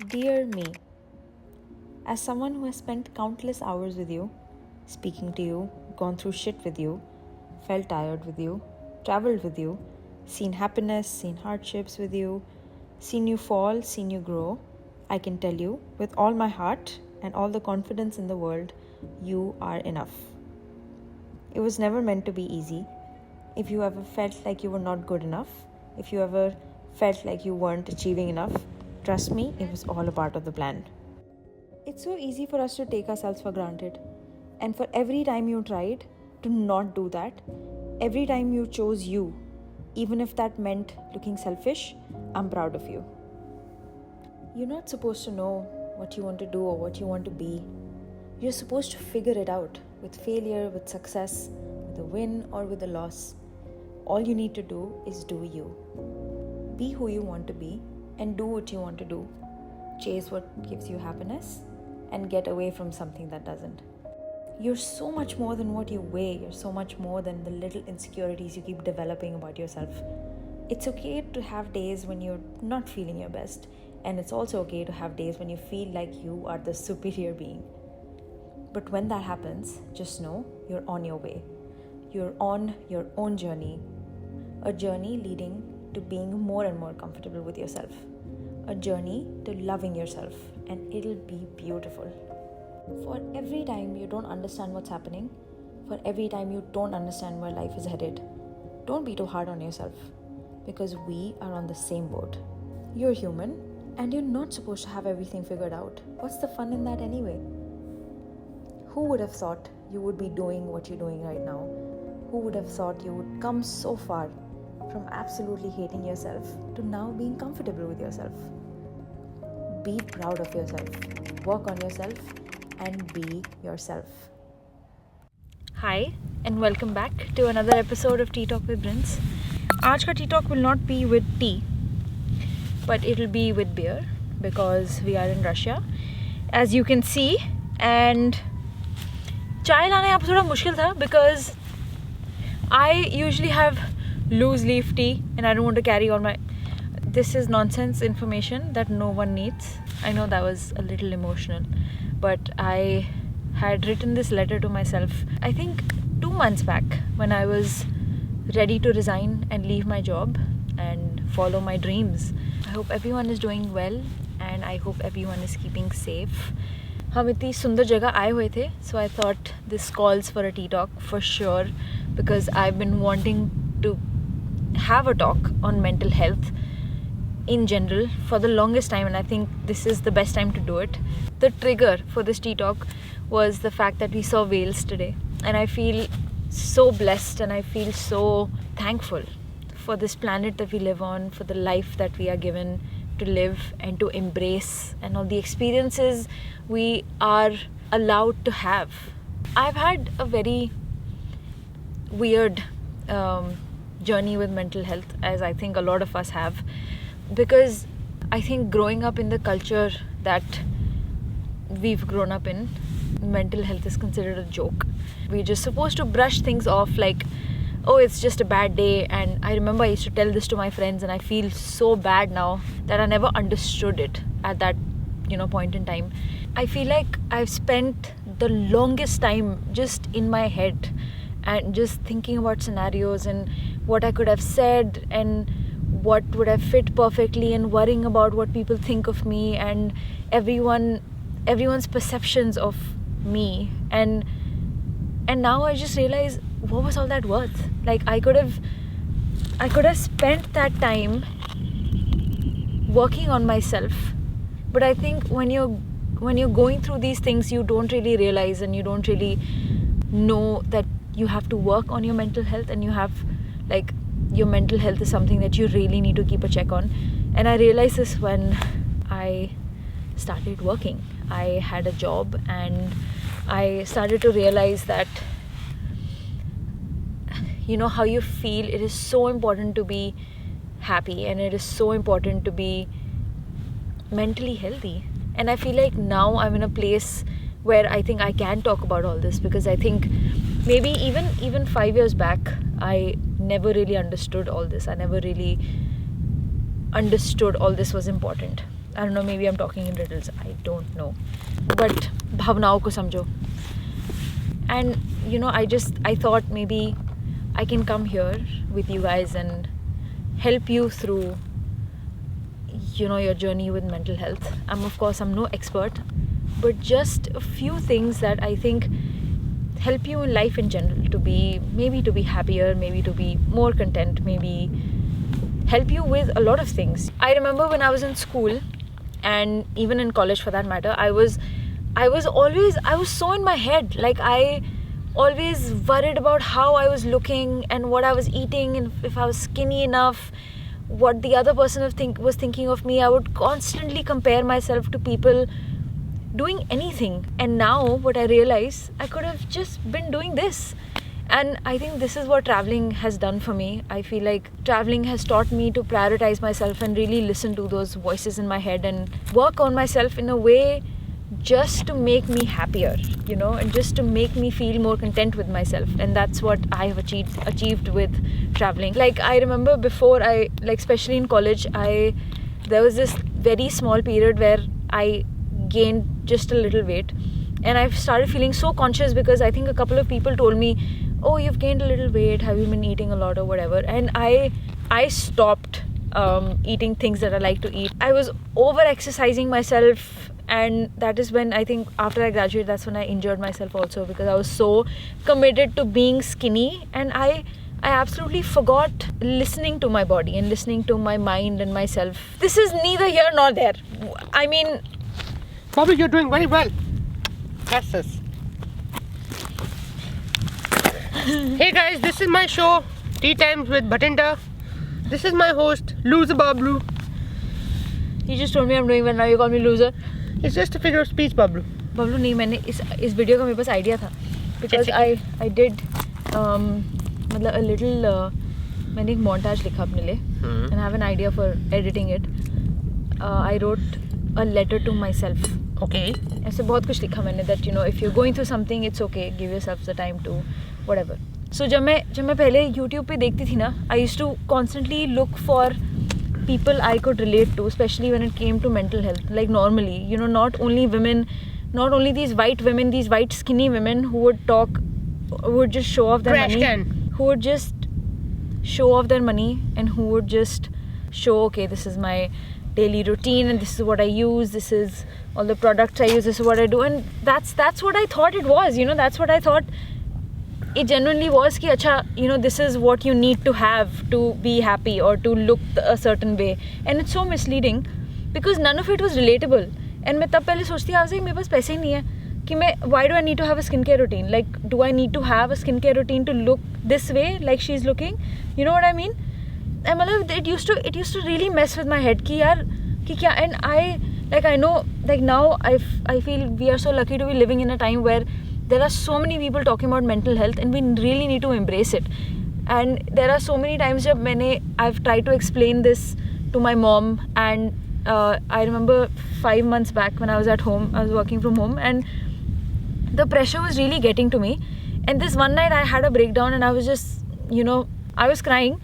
Dear me, as someone who has spent countless hours with you, speaking to you, gone through shit with you, felt tired with you, traveled with you, seen happiness, seen hardships with you, seen you fall, seen you grow, I can tell you with all my heart and all the confidence in the world, you are enough. It was never meant to be easy. If you ever felt like you were not good enough, if you ever felt like you weren't achieving enough, trust me, it was all a part of the plan. It's so easy for us to take ourselves for granted. And for every time you tried to not do that, every time you chose you, even if that meant looking selfish, I'm proud of you. You're not supposed to know what you want to do or what you want to be. You're supposed to figure it out with failure, with success, with a win or with a loss. All you need to do is do you. Be who you want to be and do what you want to do. Chase what gives you happiness and get away from something that doesn't. You're so much more than what you weigh. You're so much more than the little insecurities you keep developing about yourself. It's okay to have days when you're not feeling your best, and it's also okay to have days when you feel like you are the superior being. But when that happens, just know you're on your way. You're on your own journey, a journey leading to being more and more comfortable with yourself, a journey to loving yourself, and it'll be beautiful. For every time you don't understand what's happening, for every time you don't understand where life is headed, don't be too hard on yourself, because we are on the same boat. You're human, and you're not supposed to have everything figured out. What's the fun in that anyway? Who would have thought you would be doing what you're doing right now? Who would have thought you would come so far from absolutely hating yourself to now being comfortable with yourself? Be proud of yourself, work on yourself, and be yourself. Hi, and welcome back to another episode of Teatalk with Brinds. Aaj ka Teatalk will not be with tea, but it'll be with beer because we are in Russia, as you can see. And chai लाना यहाँ पे थोड़ा मुश्किल था because I usually have loose leaf tea and I don't want to carry all my... This is nonsense information that no one needs. I know that was a little emotional, but I had written this letter to myself, I think 2 months back, when I was ready to resign and leave my job and follow my dreams. I hope everyone is doing well and I hope everyone is keeping safe. हम इतनी सुंदर जगह आए हुए थे, so I thought this calls for a tea talk for sure, because I've been wanting to have a talk on mental health in general for the longest time, and I think this is the best time to do it. The trigger for this tea talk was the fact that we saw whales today, and I feel so blessed and I feel so thankful for this planet that we live on, for the life that we are given to live and to embrace, and all the experiences we are allowed to have. I've had a very weird journey with mental health, as I think a lot of us have, because I think growing up in the culture that we've grown up in, mental health is considered a joke. We're just supposed to brush things off like, oh, it's just a bad day. And I remember I used to tell this to my friends, and I feel so bad now that I never understood it at that point in time. I feel like I've spent the longest time just in my head and just thinking about scenarios and what I could have said and what would have fit perfectly, and worrying about what people think of me and everyone's perceptions of me. And now I just realize, what was all that worth? Like, I could have spent that time working on myself. But I think when you're going through these things, you don't really realize and you don't really know that you have to work on your mental health, and you have, like, your mental health is something that you really need to keep a check on. And I realized this when I started working. I had a job and I started to realize that how you feel, it is so important to be happy, and it is so important to be mentally healthy. And I feel like now I'm in a place where I think I can talk about all this, because I think maybe even 5 years back I never really understood all this. I never really understood all this was important. I don't know, maybe I'm talking in riddles, I don't know, but bhavnaon ko samjho. And I thought maybe I can come here with you guys and help you through your journey with mental health. I'm no expert, but just a few things that I think help you in life in general to be happier, maybe to be more content, maybe help you with a lot of things. I remember when I was in school and even in college for that matter, I was so in my head. Like I always worried about how I was looking and what I was eating and if I was skinny enough, what the other person was thinking of me. I would constantly compare myself to people doing anything. And now what I realize, I could have just been doing this. And I think this is what traveling has done for me. I feel like traveling has taught me to prioritize myself and really listen to those voices in my head and work on myself in a way just to make me happier, and just to make me feel more content with myself. And that's what I have achieved with traveling. Like I remember before especially in college, there was this very small period where I gained just a little weight, and I started feeling so conscious because I think a couple of people told me, oh, you've gained a little weight, have you been eating a lot or whatever. And I stopped eating things that I like to eat. I was over exercising myself, and that is when I think after I graduated, that's when I injured myself also, because I was so committed to being skinny, and I absolutely forgot listening to my body and listening to my mind and myself. This is neither here nor there. I mean, Bobby, you're doing very well. That's us. Hey guys, this is my show, Tea Times with Bhatinda. This is my host, Loser Bablu. You just told me I'm doing well, now you call me loser. It's just a figure of speech, Bablu. Bablu नहीं, मैंने इस video का मेरे पास idea था, because I did मतलब a little मैंने एक montage लिखा अपने लिए, and I have an idea for editing it. I wrote a letter to myself. Okay. ऐसे बहुत कुछ लिखा मैंने, that if you're going through something, it's okay, give yourself the time to whatever. So जब मैं पहले YouTube पे देखती थी ना, I used to constantly look for people I could relate to, especially when it came to mental health. Like normally, not only women, not only these white women, these white skinny women who would just show off their money, who would just show off their money, and who would just show, okay, this is my daily routine and this is what I use, this is all the products I use, this is what I do. And that's what I thought it was, that's what I thought it genuinely was, ki acha, this is what you need to have to be happy or to look a certain way. And it's so misleading because none of it was relatable. And मैं तब पहले सोचती आई मेरे पास पैसे ही नहीं है कि मैं, why do I need to have a skincare routine? Like, do I need to have a skincare routine to look this way like she's looking? You know what I mean? And it used to really mess with my head कि यार कि क्या. And I know, like now I feel we are so lucky to be living in a time where there are so many people talking about mental health, and we really need to embrace it. And there are so many times I've tried to explain this to my mom, and I remember 5 months back when I was at home, I was working from home, and the pressure was really getting to me. And this one night I had a breakdown, and I was just, I was crying,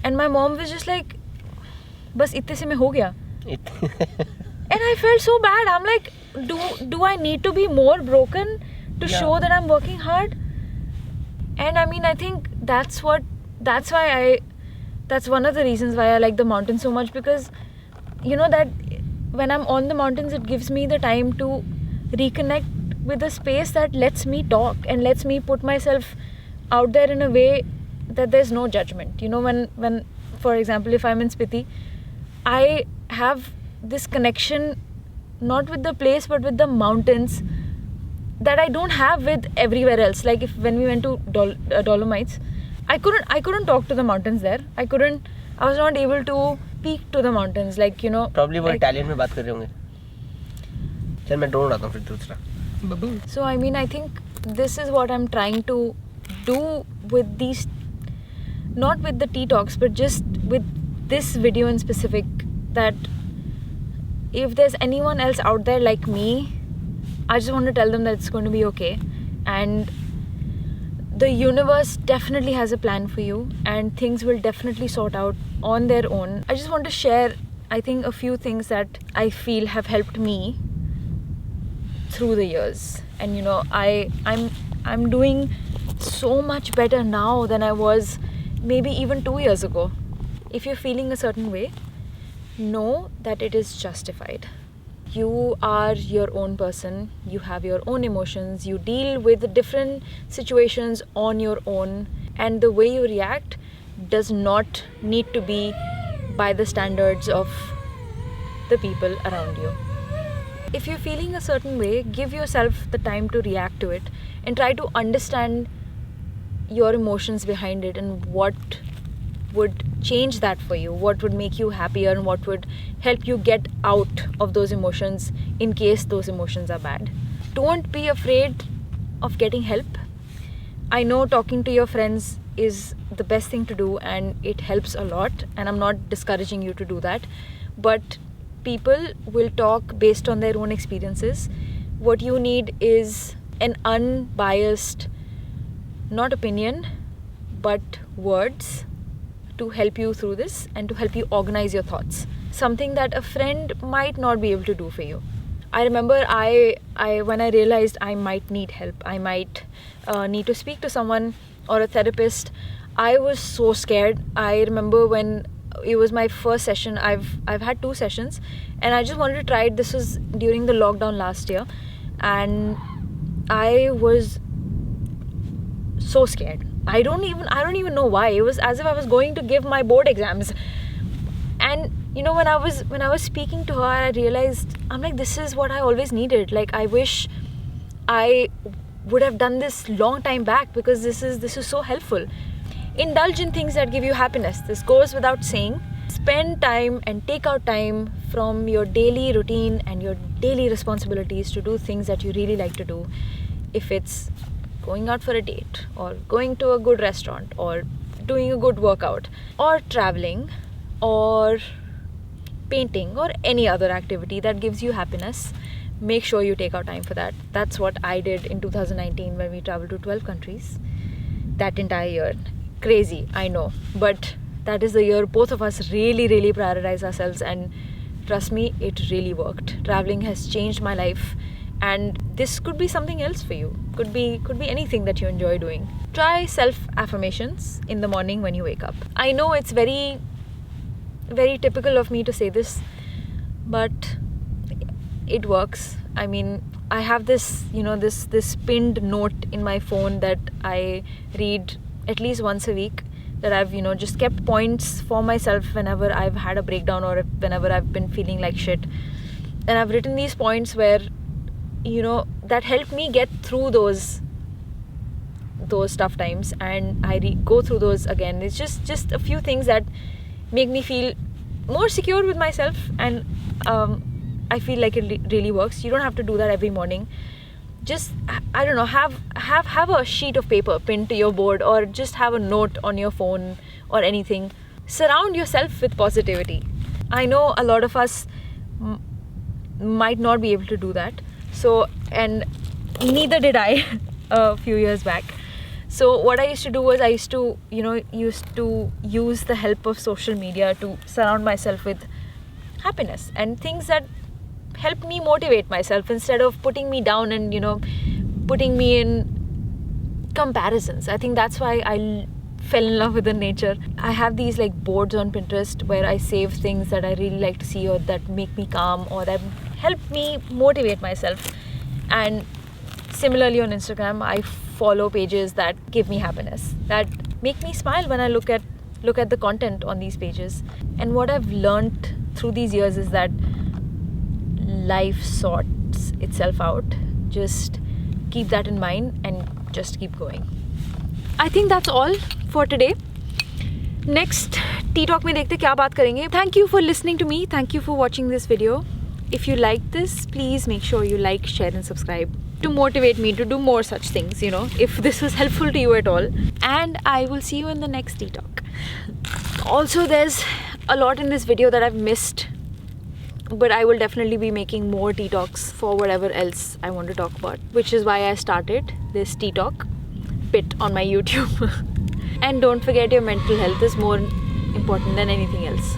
and my mom was just like, bas itte se mein ho gaya. And I felt so bad. I'm like, do I need to be more broken to show that I'm working hard? And I mean, I think that's one of the reasons why I like the mountains so much, because that when I'm on the mountains, it gives me the time to reconnect with a space that lets me talk and lets me put myself out there in a way that there's no judgment. When for example, if I'm in Spiti, I have this connection not with the place but with the mountains that I don't have with everywhere else. Like when we went to Dolomites, I couldn't talk to the mountains there. I was not able to speak to the mountains, like probably वो Italian में बात कर रहे होंगे. चल मैं drone उड़ाता हूँ फिर दूसरा. So I mean, I think this is what I'm trying to do with these, not with the tea talks, but just with this video in specific, that if there's anyone else out there like me, I just want to tell them that it's going to be okay, and the universe definitely has a plan for you, and things will definitely sort out on their own. I just want to share I think a few things that I feel have helped me through the years. And I'm doing so much better now than I was maybe even 2 years ago. If you're feeling a certain way, know that it is justified. You are your own person, you have your own emotions, you deal with different situations on your own, and the way you react does not need to be by the standards of the people around you. If you're feeling a certain way, give yourself the time to react to it and try to understand your emotions behind it and what would change that for you, what would make you happier, and what would help you get out of those emotions in case those emotions are bad. Don't be afraid of getting help. I know talking to your friends is the best thing to do and it helps a lot, and I'm not discouraging you to do that, but people will talk based on their own experiences. What you need is an unbiased, not opinion, but words to help you through this and to help you organize your thoughts. Something that a friend might not be able to do for you. I remember I when I realized I might need help, I might need to speak to someone or a therapist, I was so scared. I remember when it was my first session. I've had 2 sessions and I just wanted to try it. This was during the lockdown last year and I was so scared. I don't even know why. It was as if I was going to give my board exams. And when I was speaking to her, I realized, I'm like, this is what I always needed. Like, I wish I would have done this long time back, because this is so helpful. Indulge in things that give you happiness. This goes without saying. Spend time and take out time from your daily routine and your daily responsibilities to do things that you really like to do. If it's going out for a date, or going to a good restaurant, or doing a good workout, or traveling, or painting, or any other activity that gives you happiness, make sure you take out time for that. That's what I did in 2019 when we traveled to 12 countries. That entire year. Crazy, I know, but that is the year both of us really, really prioritize ourselves, and trust me, it really worked. Traveling has changed my life, and this could be something else for you. Could be anything that you enjoy doing. Try self-affirmations in the morning when you wake up. I know it's very, very typical of me to say this, but it works. I mean, I have this, this pinned note in my phone that I read at least once a week, that I've, just kept points for myself whenever I've had a breakdown or whenever I've been feeling like shit. And I've written these points where, that helped me get through those tough times, and I go through those again. It's just a few things that make me feel more secure with myself, and I feel like it really works. You don't have to do that every morning. Just, I don't know, have a sheet of paper pinned to your board, or just have a note on your phone or anything. Surround yourself with positivity. I know a lot of us might not be able to do that. So, and neither did I a few years back. So what I used to do was I used to use the help of social media to surround myself with happiness and things that help me motivate myself, instead of putting me down and putting me in comparisons. I think that's why I fell in love with the nature. I have these like boards on Pinterest where I save things that I really like to see, or that make me calm, or that help me motivate myself. And similarly on Instagram, I follow pages that give me happiness, that make me smile when I look at the content on these pages. And what I've learned through these years is that life sorts itself out. Just keep that in mind and just keep going. I think that's all for today. Next Teatalk में देखते क्या बात करेंगे. Thank you for listening to me. Thank you for watching this video. If you like this, please make sure you like, share and subscribe to motivate me to do more such things, if this was helpful to you at all. And I will see you in the next Teatalk. Also, there's a lot in this video that I've missed, but I will definitely be making more Teatalks for whatever else I want to talk about, which is why I started this Teatalk bit on my YouTube. And don't forget, your mental health is more important than anything else.